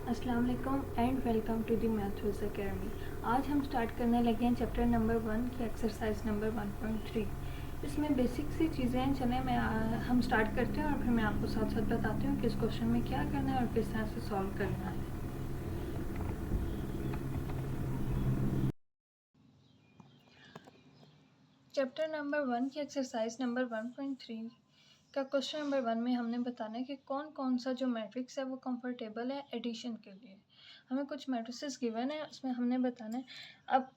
अस्सलाम वालेकुम and welcome to the maths academy. आज हम स्टार्ट करने लगे हैं चैप्टर नंबर 1 की एक्सरसाइज नंबर 1.3। इसमें बेसिक सी चीज़ें हैं। चलें हम स्टार्ट करते हैं और फिर मैं आपको साथ साथ बताती हूँ कि इस क्वेश्चन में क्या करना है और किस तरह से सॉल्व करना है। चैप्टर नंबर 1 की एक्सरसाइज नंबर 1.3 का क्वेश्चन नंबर 1 में हमने बताना है कि कौन कौन सा जो मैट्रिक्स है वो कंफर्टेबल है एडिशन के लिए। हमें कुछ मैट्रिसेस गिवन है, उसमें हमने बताना है। अब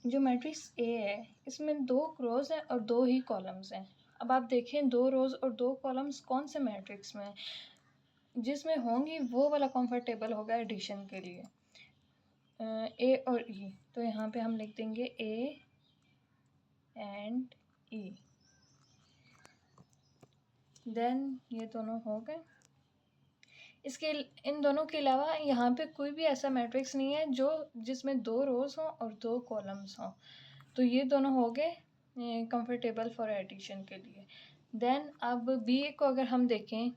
जो मैट्रिक्स ए है इसमें 2 रोज़ हैं और 2 ही कॉलम्स हैं। अब आप देखें 2 रोज़ और 2 कॉलम्स कौन से मैट्रिक्स में हैं, जिसमें होंगी वो वाला कंफर्टेबल होगा एडिशन के लिए। ए और ई, तो यहाँ पे हम लिख देंगे ए एंड ई। देन ये दोनों हो गए। इसके इन दोनों के अलावा यहाँ पे कोई भी ऐसा मैट्रिक्स नहीं है जो जिसमें 2 रोज़ हों और 2 कॉलम्स हों, तो ये दोनों हो गए कंफर्टेबल फॉर एडिशन के लिए। देन अब बी को अगर हम देखें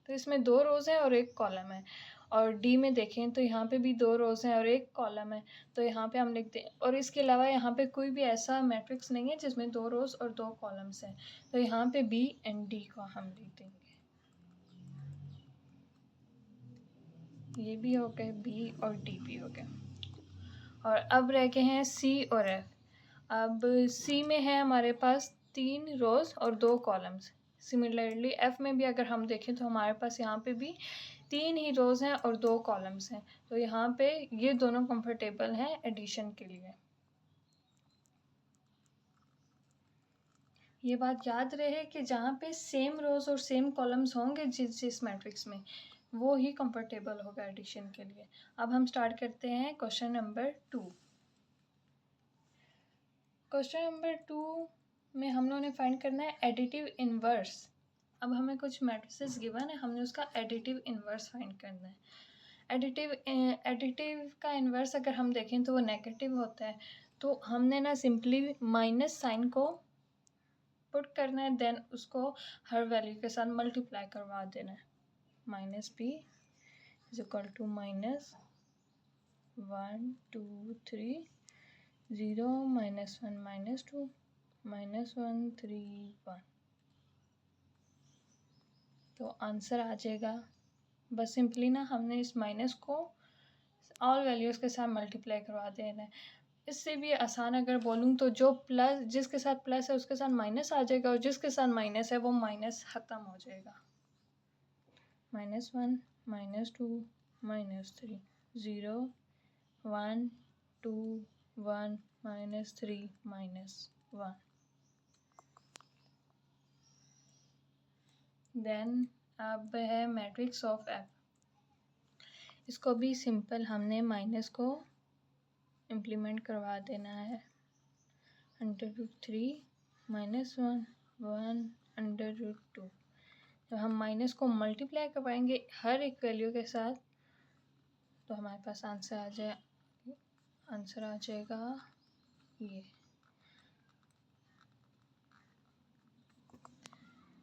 तो इसमें 2 रोज़ हैं और 1 कॉलम है, और डी में देखें तो यहाँ पे भी 2 रोज़ हैं और 1 कॉलम है, तो यहाँ पे हम लिखते हैं। और इसके अलावा यहाँ पे कोई भी ऐसा मैट्रिक्स नहीं है जिसमें 2 रोज़ और 2 कॉलम्स हैं, तो यहाँ पे बी एंड डी को हम लिख देंगे। ये भी हो गए, बी और डी भी हो गए। और अब रह गए हैं सी और एफ। अब सी में है हमारे पास 3 रोज़ और 2 कॉलम्स। सिमिलरली एफ़ में भी अगर हम देखें तो हमारे पास यहाँ पे भी 3 ही रोज़ हैं और 2 कॉलम्स हैं, तो यहाँ पे ये दोनों कंफर्टेबल हैं एडिशन के लिए। ये बात याद रहे कि जहाँ पे सेम रोज़ और सेम कॉलम्स होंगे जिस मैट्रिक्स में, वो ही कंफर्टेबल होगा एडिशन के लिए। अब हम स्टार्ट करते हैं क्वेश्चन नंबर 2। क्वेश्चन नंबर 2 में हम लोगों ने फाइंड करना है एडिटिव इन्वर्स। अब हमें कुछ मैट्रिसेस गिवन है, हमने उसका एडिटिव इन्वर्स फाइंड करना है। एडिटिव का इन्वर्स अगर हम देखें तो वो नेगेटिव होता है, तो हमने ना सिंपली माइनस साइन को पुट करना है, देन उसको हर वैल्यू के साथ मल्टीप्लाई करवा देना है। Minus B is equal to minus 1 2 3 0 -1 -2 -1 3 1। तो आंसर आ जाएगा। बस सिंपली ना हमने इस माइनस को ऑल वैल्यूज़ के साथ मल्टीप्लाई करवा देना है। इससे भी आसान अगर बोलूँ तो जो प्लस जिसके साथ प्लस है उसके साथ माइनस आ जाएगा, और जिसके साथ माइनस है वो माइनस ख़त्म हो जाएगा। -1 -2 -3 0 1 2 1 -3 -1। देन अब है मैट्रिक्स ऑफ एफ। इसको भी सिंपल हमने माइनस को इम्प्लीमेंट करवा देना है। √3 -1 1 √2। जब हम माइनस को मल्टीप्लाई करवाएंगे हर एक वैल्यू के साथ, तो हमारे पास आंसर आ जाएगा ये।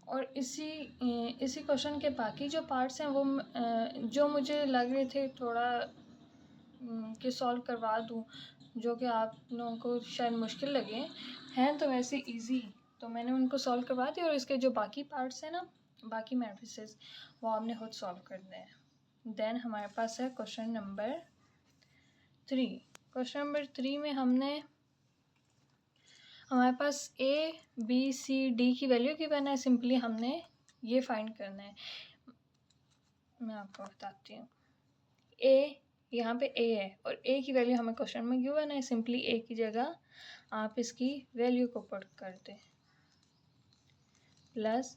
और इसी क्वेश्चन के बाकी जो पार्ट्स हैं वो जो मुझे लग रहे थे थोड़ा कि सॉल्व करवा दूँ, जो कि आप लोगों को शायद मुश्किल लगे हैं, तो वैसे इजी, तो मैंने उनको सॉल्व करवा दिया। और इसके जो बाकी पार्ट्स हैं ना, बाकी मैट्रिसेस, वो आपने खुद सॉल्व करने हैं। देन हमारे पास है क्वेश्चन नंबर 3। क्वेश्चन नंबर 3 में हमारे पास ए बी सी डी की वैल्यू गिवन है। सिंपली हमने ये फाइंड करना है। मैं आपको बताती हूँ। ए, यहाँ पे ए है और ए की वैल्यू हमें क्वेश्चन में गिवन है। सिंपली ए की जगह आप इसकी वैल्यू को पुट कर दें, +1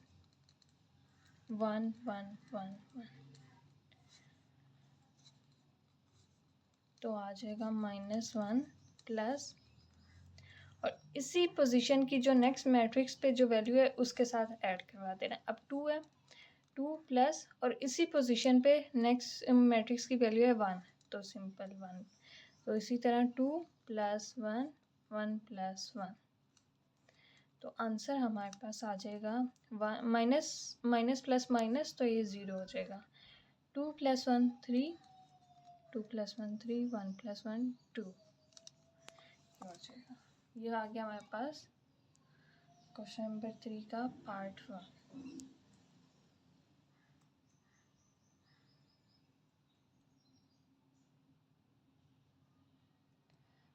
1 1 1, तो आ जाएगा -1 प्लस, और इसी पोजीशन की जो नेक्स्ट मैट्रिक्स पे जो वैल्यू है उसके साथ ऐड करवा देना। अब 2 है, 2 प्लस, और इसी पोजीशन पे नेक्स्ट मैट्रिक्स की वैल्यू है 1, तो सिंपल 1। तो इसी तरह 2 + 1 1 + 1, तो आंसर हमारे पास आ जाएगा माइनस प्लस माइनस, तो ये 0 हो जाएगा। 2 + 1 3 2 + 1 3, 1 + 1 2 हो जाएगा। ये आ गया हमारे पास क्वेश्चन नंबर 3 का पार्ट 1।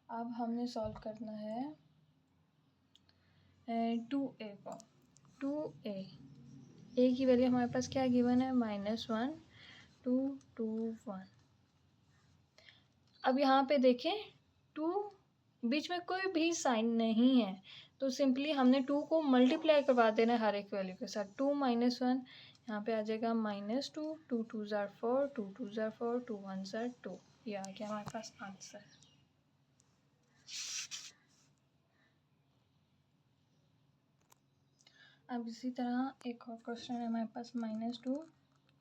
अब हमने सॉल्व करना है 2a को। 2a की वैल्यू हमारे पास क्या गिवन है, -1 2 2 1। अब यहाँ पे देखें 2 बीच में कोई भी साइन नहीं है, तो सिंपली हमने 2 को मल्टीप्लाई करवा देना है हर एक वैल्यू के साथ। 2 - 1 यहाँ पे आ जाएगा -2, 2 2 ज़ार 4, 2 2 ज़ार 4, 2 1 ज़ार 2। ये आ गया हमारे पास आंसर। अब इसी तरह एक और क्वेश्चन है हमारे पास -2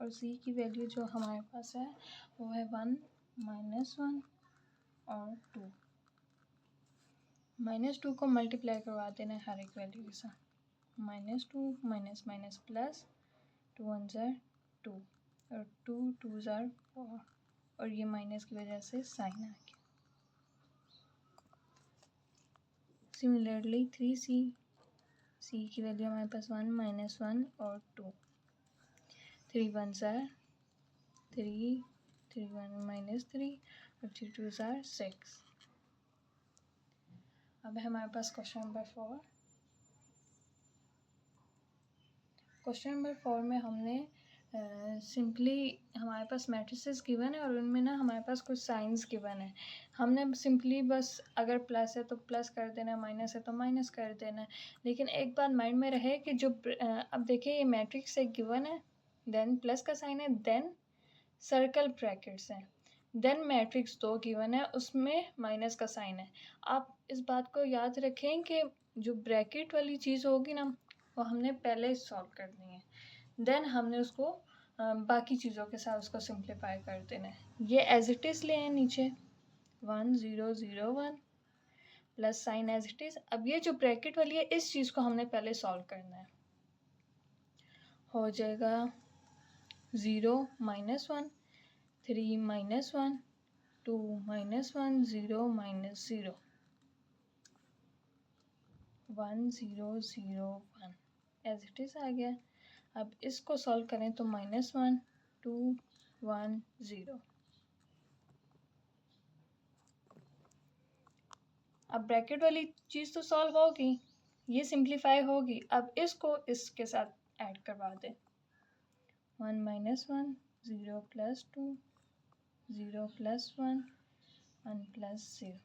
और c की वैल्यू जो हमारे पास है वो है 1 -1 और 2। -2 को मल्टीप्लाई करवा देना है हर एक वैल्यू के साथ। -2 माइनस माइनस प्लस, 2 1 ज़ार 2 और 2 2 ज़ार 4 और ये माइनस की वजह से साइन आ गया। सिमिलरली 3c की वैल्यू हमारे पास 1 -1 और 2। 3 1 ज़ार 3, 3 1 -3 और 3 2 ज़ार 6। अब है हमारे पास क्वेश्चन नंबर 4। क्वेश्चन नंबर 4 में हमने सिंपली हमारे पास मैट्रिसेस गिवन है और उनमें ना हमारे पास कुछ साइंस गिवन है। हमने सिंपली बस अगर प्लस है तो प्लस कर देना है, माइनस है तो माइनस कर देना है। लेकिन एक बात माइंड में रहे कि जो अब देखिए ये मैट्रिक्स एक गिवन है, देन प्लस का साइन है, देन सर्कल ब्रैकेट्स हैं, देन मैट्रिक्स 2 गिवन है उसमें माइनस का साइन है। आप इस बात को याद रखें कि जो ब्रैकेट वाली चीज़ होगी ना वो हमने पहले सॉल्व करनी है, देन हमने उसको बाकी चीज़ों के साथ उसको सिंप्लीफाई कर देना है। ये एज इट इज़ ले आए नीचे 1 0 0 1 plus sign as it is. अब ये जो ब्रैकेट वाली है इस चीज़ को हमने पहले सॉल्व करना है। हो जाएगा 0 -1 3 -1 2 -1 0 -0 1 0 0 1 एज इट इज़ आ गया। अब इसको सॉल्व करें तो -1 2 1 0। अब ब्रैकेट वाली चीज़ तो सॉल्व होगी, ये सिंप्लीफाई होगी। अब इसको इसके साथ ऐड करवा दें 1 -1 0 + 2 0 + 1 1 + 0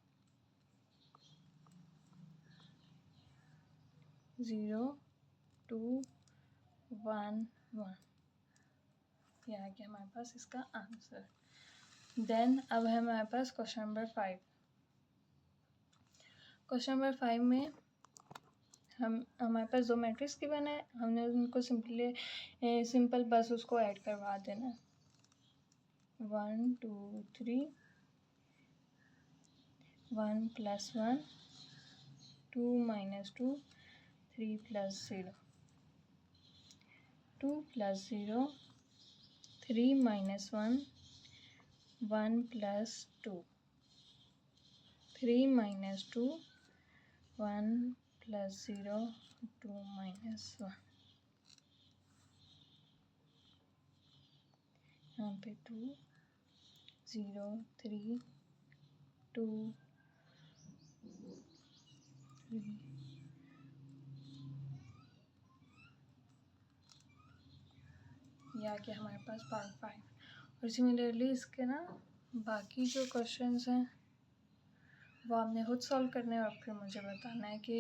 0 2 1 1। ये आ गया हमारे पास इसका आंसर। देन अब है हमारे पास क्वेश्चन नंबर 5। क्वेश्चन नंबर 5 में हमारे पास दो मैट्रिक्स गिवन है, हमने उनको सिंपल बस उसको ऐड करवा देना 1 2 3 1 + 1 2 - 2 3 + 0 2 + 0 3 - 1 1 + 2 3 - 2 1 + 0 2 - 1। यहाँ पे 2 0 3 2 3 ये आ गया हमारे पास पार्ट 5। और सिमिलरली इसके ना बाकी जो क्वेश्चंस हैं वो आपने खुद सॉल्व करने हैं और फिर मुझे बताना है कि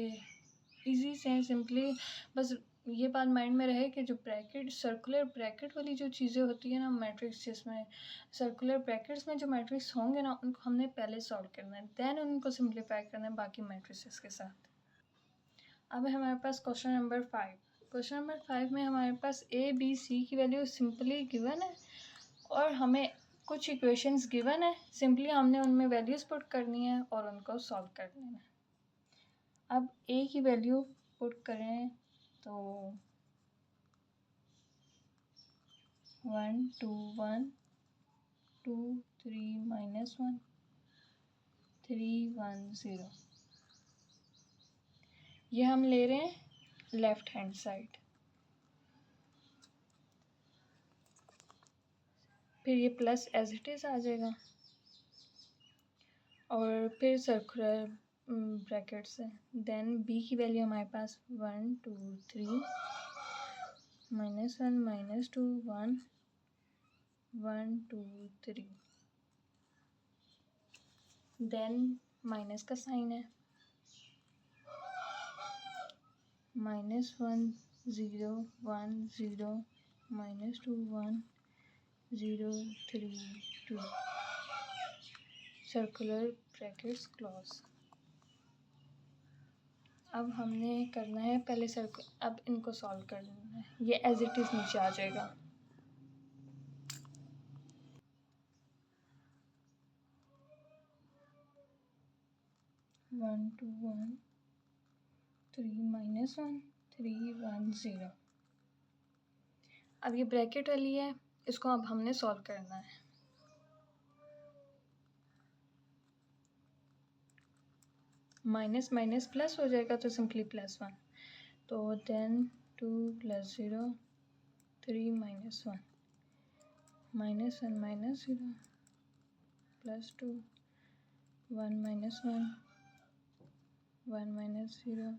इजी से हैं। सिंपली बस ये बात माइंड में रहे कि जो ब्रैकेट सर्कुलर ब्रैकेट वाली जो चीज़ें होती है ना मैट्रिक्स, जिसमें सर्कुलर ब्रैकेट्स में जो मैट्रिक्स होंगे ना उनको हमने पहले सॉल्व करना है, देन उनको सिंप्लीफाई करना है बाकी मैट्रिसेस के साथ। अब है हमारे पास क्वेश्चन नंबर 5। क्वेश्चन नंबर 5 में हमारे पास ए बी सी की वैल्यू सिंपली गिवन है और हमें कुछ इक्वेशंस गिवन है, सिंपली हमने उनमें वैल्यूज़ पुट करनी है और उनको सॉल्व कर लेना है। अब ए की वैल्यू पुट करें तो 1 2 1 2 3 -1 3 1 0। ये हम ले रहे हैं लेफ्ट हैंड साइड। फिर ये प्लस एज इट इज़ आ जाएगा और फिर सर्कुलर ब्रैकेट से देन बी की वैल्यू हमारे पास 1 2 3 -1 -2 1 1 2 3 देन माइनस का साइन है -1 0 1 0 -2 1 0 3 2 सर्कुलर ब्रैकेट्स क्लोज। अब हमने करना है पहले अब इनको सॉल्व करना है। ये एज इट इज़ नीचे आ जाएगा। One two one 3 -1 3 1 0। अब ये ब्रैकेट वाली है, इसको अब हमने सॉल्व करना है। माइनस माइनस प्लस हो जाएगा तो सिंपली +1। तो देन 2 + 0 3 -1 -1 -0 +2 1 -1 1 -0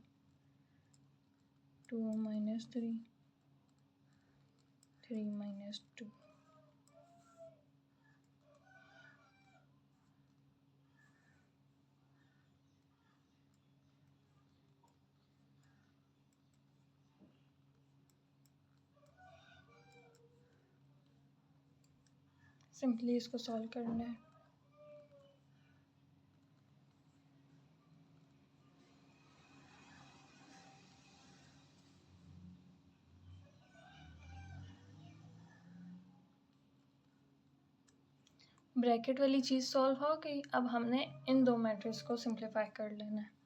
2 -3 3 -2। सिंपली इसको सॉल्व करना है। ब्रैकेट वाली चीज़ सॉल्व हो गई। अब हमने इन दो मैट्रिक्स को सिंप्लीफाई कर लेना है।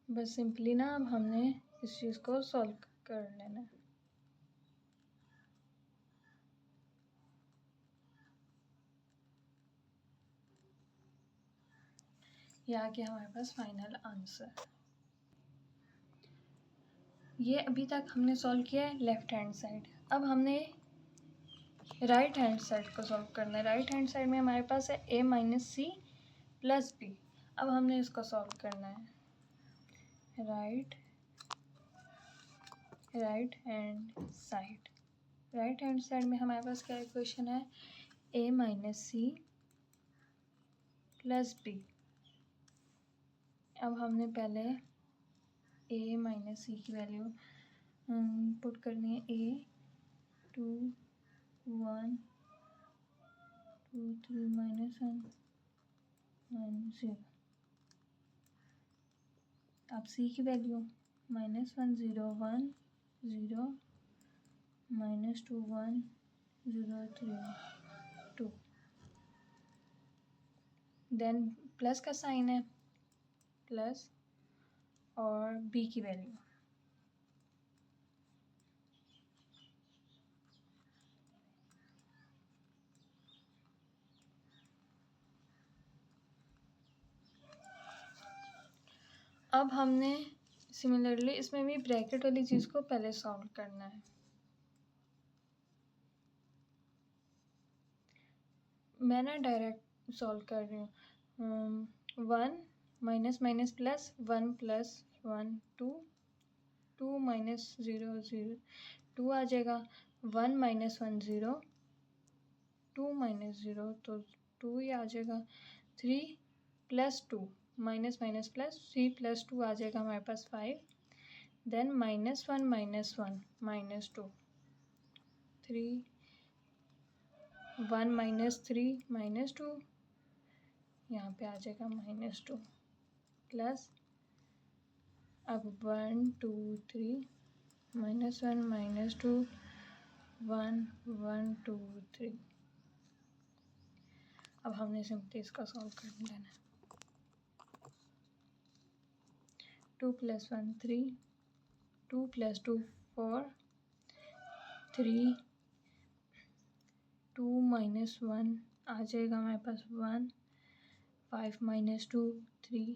बस सिंपली ना अब हमने इस चीज़ को सॉल्व कर लेना है। ये आ गया हमारे पास फाइनल आंसर। ये अभी तक हमने सॉल्व किया है लेफ्ट हैंड साइड। अब हमने राइट हैंड साइड को सॉल्व करना है। राइट हैंड साइड में हमारे पास है a - c + b। अब हमने इसको सॉल्व करना है। Right hand side. Right hand side में हमारे पास क्या इक्वेशन है, a - c + b। अब हमने पहले a - c की वैल्यू पुट करनी है। a 2 1 2 3 -1 1 0। अब c की वैल्यू -1 0 1 0 -2 1 0 3 2। देन प्लस का साइन है, प्लस और b की वैल्यू। अब हमने सिमिलरली इसमें भी ब्रैकेट वाली चीज़ को पहले सॉल्व करना है। मैं ना डायरेक्ट सॉल्व कर रही हूँ। 1 माइनस माइनस प्लस 1 + 1 2 2 -0 0 2 आ जाएगा। 1 - 1 0 2 - 0 तो 2 ही आ जाएगा। 3 + 2 माइनस माइनस प्लस 3 + 2 आ जाएगा हमारे पास 5। देन -1 - 1 -2 3 1 माइनस 3 माइनस 2, यहाँ पे आ जाएगा माइनस 2 प्लस, अब 1 2 3 माइनस 1 माइनस 2 1 1 2 3। अब हमने सिंपली इसका सॉल्व कर लेना है। 2 प्लस 1 3, 2 प्लस 2 4, 3 2 माइनस 1 आ जाएगा हमारे पास 1, 5 minus 2 3,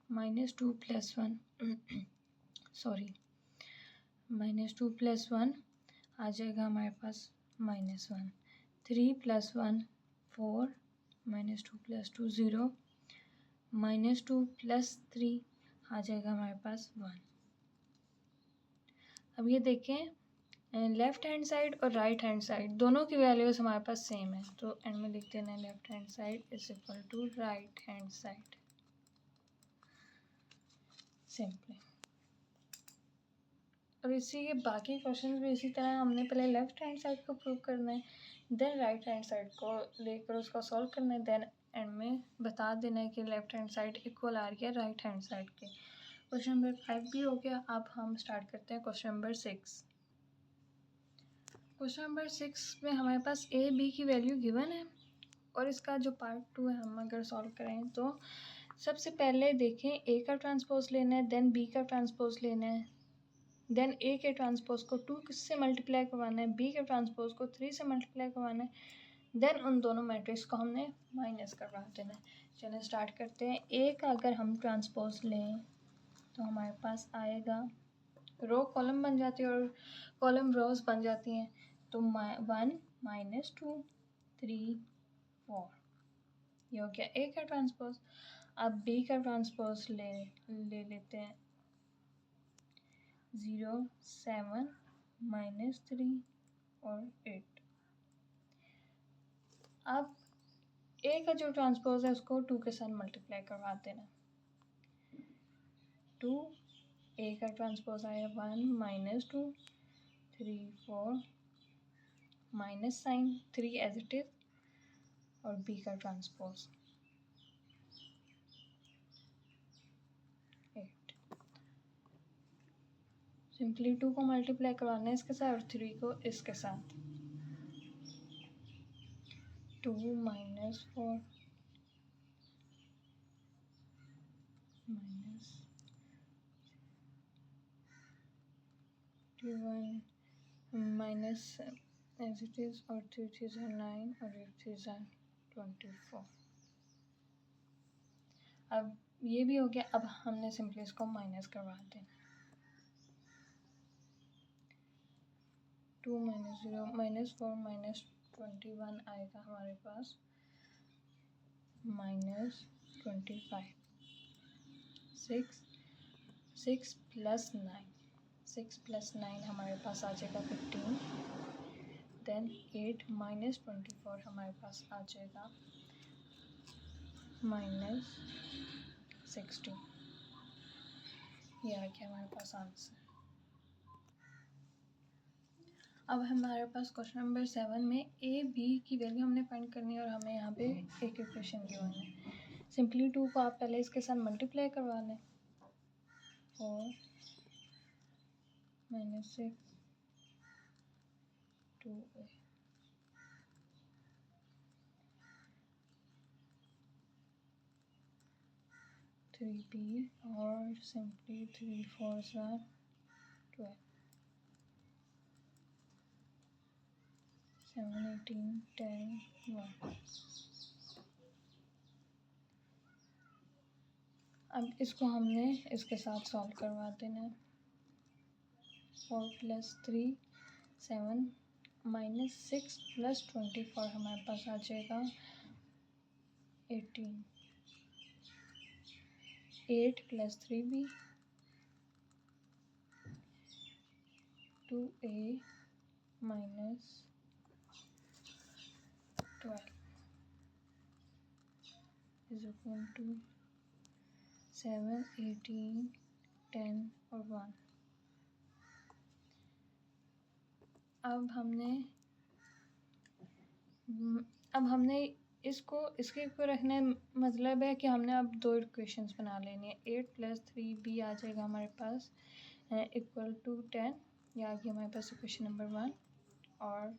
minus 2 plus 1 sorry minus 2 plus 1 आ जाएगा हमारे पास minus 1, 3 plus 1 4, minus 2 plus 2 0, minus 2 plus 3 आ जाएगा हमारे पास 1। अब ये देखें लेफ़्ट हैंड साइड और राइट हैंड साइड दोनों की वैल्यूज़ हमारे पास सेम है, तो एंड में लिख देना है left hand side is equal to right hand side simply. और इसी के बाकी क्वेश्चंस भी इसी तरह हमने पहले लेफ़्ट हैंड साइड को प्रूव करना है, देन राइट हैंड साइड को लेकर उसका सॉल्व करना है, देन एंड में बता देना है कि लेफ़्ट हैंड साइड इक्वल आ रही है राइट हैंड साइड के। क्वेश्चन नंबर 5 भी हो गया। अब हम स्टार्ट करते हैं क्वेश्चन नंबर 6। क्वेश्चन नंबर 6 में हमारे पास ए बी की वैल्यू गिवन है और इसका जो पार्ट 2 है हम अगर सॉल्व करें तो सबसे पहले देखें ए का ट्रांसपोज लेना है, देन बी का ट्रांसपोज लेना है, देन ए के ट्रांसपोज को 2 से मल्टीप्लाई करवाना है, बी के ट्रांसपोज को 3 से मल्टीप्लाई करवाना है, देन उन दोनों मैट्रिक्स को हमने माइनस करवा देना है। चलिए स्टार्ट करते हैं। ए का अगर हम ट्रांसपोज लें तो हमारे पास आएगा, रो कॉलम बन जाती है और कॉलम रोज बन जाती हैं, तो 1 माइनस 2 3 4 ये हो गया ए का ट्रांसपोज। अब बी का ट्रांसपोज ले लेते हैं, 0 7 माइनस 3 और 8। अब ए का जो ट्रांसपोज है उसको 2 के साथ मल्टीप्लाई करवा देना, 2 ए का ट्रांसपोज आया 1 minus 2 3 4 minus sign 3 as it is, और बी का ट्रांसपोज 8। सिंपली 2 को मल्टीप्लाई करवाना है इसके साथ और 3 को इसके साथ, 2 minus 4 minus 1 minus as it is, और 3 3 9 और 8 3 24। अब ये भी हो गया। अब हमने सिंपली इसको माइनस करवा देना, 2 माइनस 0 माइनस 4 माइनस 21 आएगा हमारे पास माइनस 25, 6 प्लस 9, 6 प्लस 9 हमारे पास आ जाएगा 15, देन 8 माइनस 24 हमारे पास आ जाएगा माइनस 16। ये आ गया हमारे पास आंसर। अब हमारे पास क्वेश्चन नंबर 7 में ए बी की वैल्यू हमने फाइंड करनी है और हमें यहाँ पे एक इक्वेशन गिवन है। सिंपली 2 को आप पहले इसके साथ मल्टीप्लाई करवा लें, 4 माइनस 6 2a, थ्री बी और सिंपली 3 4 12, 7 18 10 1। अब इसको हमने इसके साथ सॉल्व करवा देना है, 4 प्लस 3 7 माइनस 6 प्लस 24 हमारे पास आ जाएगा 18, 8 plus 3b 2a minus 12 is equal to 7 18 10 और 1। अब हमने अब हमने इसके को रखने मतलब है कि हमने अब दो इक्वेशंस बना लेनी है। 8 + 3b आ जाएगा हमारे पास इक्वल टू 10। ये आ गया हमारे पास इक्वेशन नंबर 1। और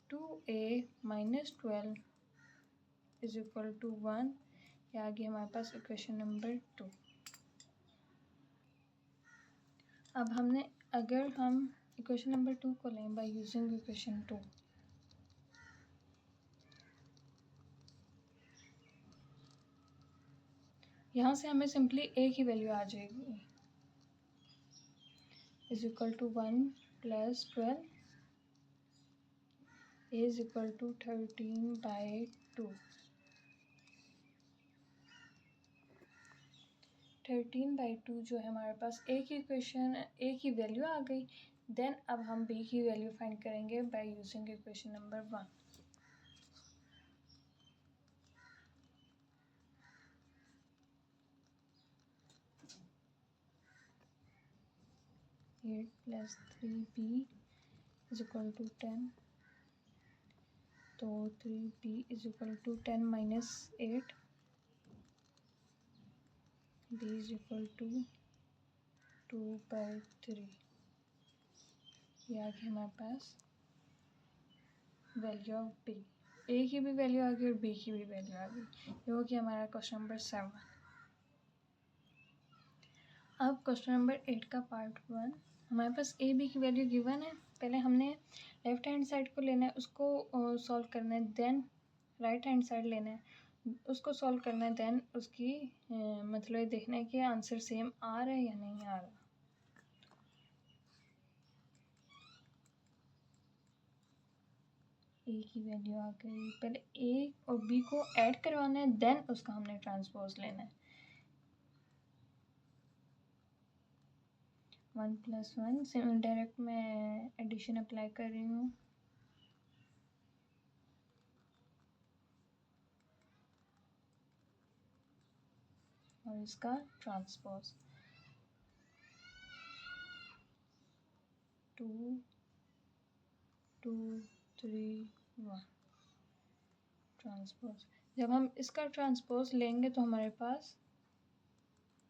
2a - 12 इज इक्वल टू 1। ये आ गया हमारे पास इक्वेशन नंबर 2। अब अगर हम इक्वेशन नंबर 2 को लें बाय यूजिंग इक्वेशन 2, यहाँ से हमें सिंपली a की वैल्यू आ जाएगी is equal to 1 + 12 is equal to 13/2। 13/2 जो है हमारे पास a की वैल्यू आ गई। देन अब हम b की वैल्यू फाइंड करेंगे by using equation number 1। Eight + 3b is equal to 10। तो 3b is equal to 10 - 8। b is equal to 2/3। ये आ गया हमारे पास वैल्यू ऑफ b। a की भी वैल्यू आ गई और b की भी वैल्यू आ गई। ये हो गया हमारा क्वेश्चन नंबर 7। अब क्वेश्चन नंबर 8 का पार्ट 1। हमारे पास a b की वैल्यू गिवन है। पहले हमने लेफ्ट हैंड साइड को लेना है, उसको सॉल्व करना है। देन राइट हैंड साइड लेना है, उसको सॉल्व करना है। देन उसकी मतलब ये देखना है कि आंसर सेम आ रहा है या नहीं आ रहा। ए की वैल्यू आ गई। पहले ए और बी को ऐड करवाना है, देन उसका हमने ट्रांसपोज लेना है। 1 + 1 डायरेक्ट मैं एडिशन अप्लाई कर रही हूँ। और इसका ट्रांसपोज 2 2 3 1 ट्रांसपोज। जब हम इसका ट्रांसपोज लेंगे तो हमारे पास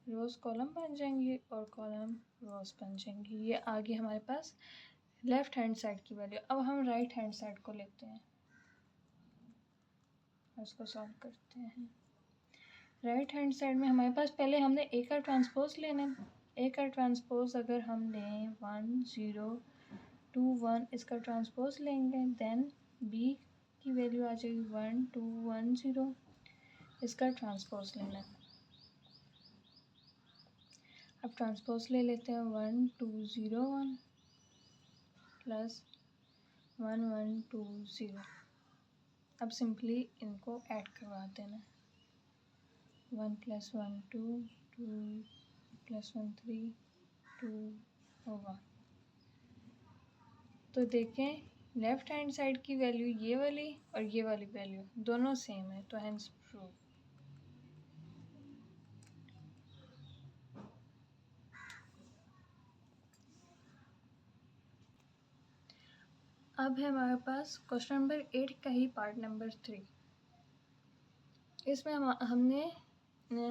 रोज कॉलम बन जाएंगी और कॉलम रोज बन जाएंगी। ये आ गई हमारे पास लेफ्ट हैंड साइड की वैल्यू। अब हम राइट हैंड साइड को लेते हैं और इसको सॉल्व करते हैं। राइट हैंड साइड में हमारे पास पहले हमने ए का ट्रांसपोज लेना है। ए का ट्रांसपोज अगर हम लें 1 0 2 1 इसका ट्रांसपोज लेंगे। देन बी की वैल्यू आ जाएगी 1 2 1 0 इसका ट्रांसपोज लेना है। अब ट्रांसपोज ले लेते हैं 1 2 0 1 प्लस 1 1 2 0। अब सिंपली इनको ऐड करवा देना। 1 + 1 2 2 + 1 3 2 और 1। तो देखें लेफ्ट हैंड साइड की वैल्यू ये वाली और ये वाली वैल्यू दोनों सेम है, तो हेंस प्रूव। अब है हमारे पास क्वेश्चन नंबर 8 का ही पार्ट नंबर 3। इसमें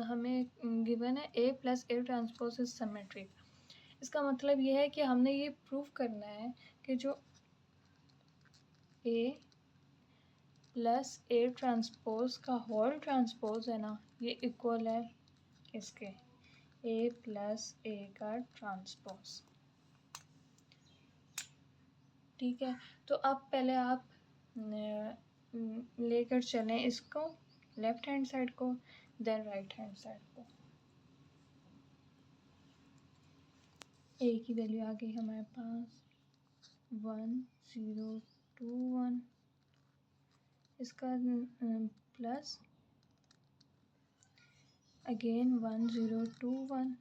हमें गिवन है a + a transpose is symmetric. इसका मतलब ये है कि हमने ये प्रूव करना है कि जो a + a ट्रांसपोज का होल ट्रांसपोज है ना, ये इक्वल है इसके a + a का ट्रांसपोज। ठीक है, तो अब पहले आप लेकर चलें इसको लेफ्ट हैंड साइड को, देन राइट हैंड साइड को। ए की वैल्यू आ गई हमारे पास 1 0 2 1 इसका प्लस अगेन 1 0 2 1।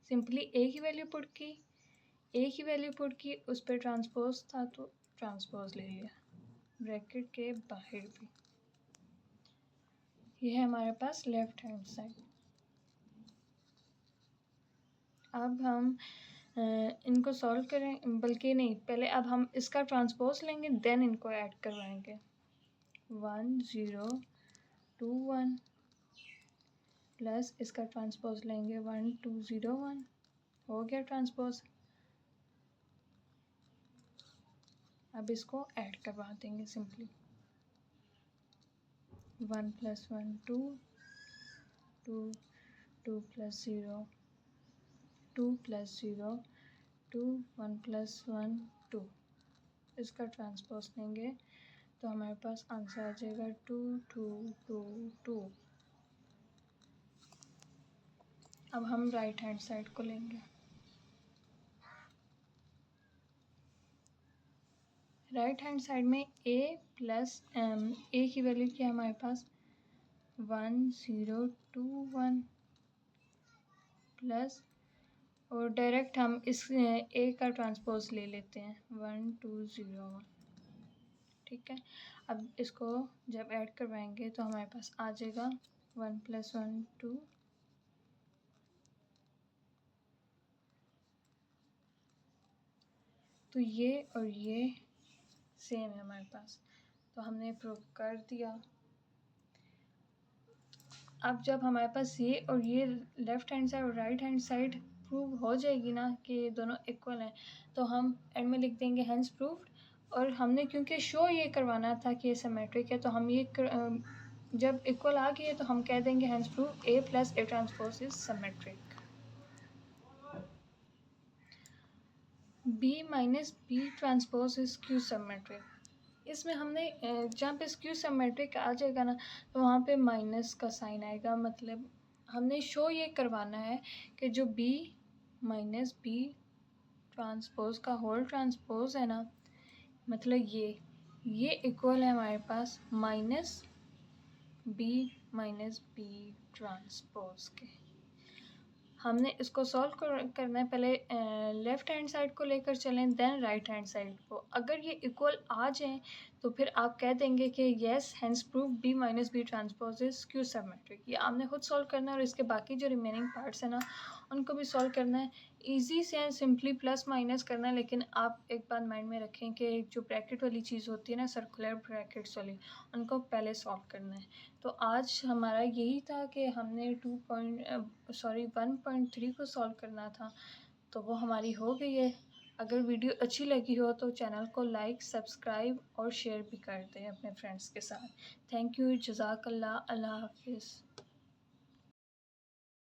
सिंपली ए की वैल्यू पुट की उस पर ट्रांसपोज था तो ट्रांसपोज ले लिया ब्रैकेट के बाहर भी। ये है हमारे पास लेफ्ट हैंड साइड। अब हम इनको सॉल्व करें, बल्कि नहीं, पहले अब हम इसका ट्रांसपोज लेंगे देन इनको ऐड करवाएंगे। 1 0 2 1 प्लस इसका ट्रांसपोज लेंगे 1 2 0 1, हो गया ट्रांसपोज। अब इसको ऐड करवा देंगे सिंपली। 1 + 1 2 2 2 + 0 2 + 0 2 1 + 1 2, इसका ट्रांसपोज लेंगे तो हमारे पास आंसर आ जाएगा 2 2 2 2। अब हम राइट हैंड साइड को लेंगे। राइट हैंड साइड में a प्लस a की वैल्यू क्या है हमारे पास 1 0 2 1 प्लस, और डायरेक्ट हम इस a का ट्रांसपोज ले लेते हैं 1 2 0 1। ठीक है, अब इसको जब ऐड करवाएंगे तो हमारे पास आ जाएगा 1 + 1 2, तो ये और ये सेम है हमारे पास, तो हमने प्रूव कर दिया। अब जब हमारे पास ये और ये लेफ़्ट हैंड साइड और राइट हैंड साइड प्रूव हो जाएगी ना कि ये दोनों इक्वल हैं, तो हम एंड में लिख देंगे हैंस प्रूव्ड। और हमने क्योंकि शो ये करवाना था कि ये सिमेट्रिक है, तो हम ये जब इक्वल आ गई है तो हम कह देंगे hence prove A + A transpose is symmetric. B - B transpose is skew symmetric. इसमें हमने जहाँ पे स्क्यू सिमेट्रिक आ जाएगा ना, तो वहाँ पे माइनस का साइन आएगा, मतलब हमने शो ये करवाना है कि जो B - B ट्रांसपोज का होल ट्रांसपोज है ना, मतलब ये इक्वल है हमारे पास -B - B ट्रांसपोज के। हमने इसको सॉल्व करना है, पहले लेफ़्ट हैंड साइड को लेकर चलें देन राइट हैंड साइड को। अगर ये इक्वल आ जाएं तो फिर आप कह देंगे कि yes hence prove B - B transpose is skew symmetric. ये आपने खुद सॉल्व करना है और इसके बाकी जो रिमेनिंग पार्ट्स हैं ना उनको भी सॉल्व करना है। ईजी से है, सिंपली प्लस माइनस करना है, लेकिन आप एक बात माइंड में रखें कि जो ब्रैकेट वाली चीज़ होती है ना, सर्कुलर ब्रैकेट्स वाली, उनको पहले सॉल्व करना है। तो आज हमारा यही था कि हमने 1.3 को सॉल्व करना था, तो वो हमारी हो गई है। अगर वीडियो अच्छी लगी हो तो चैनल को लाइक, सब्सक्राइब और शेयर भी कर दें अपने फ्रेंड्स के साथ। थैंक यू, जज़ाकल्लाह, अल्लाह हाफिज़।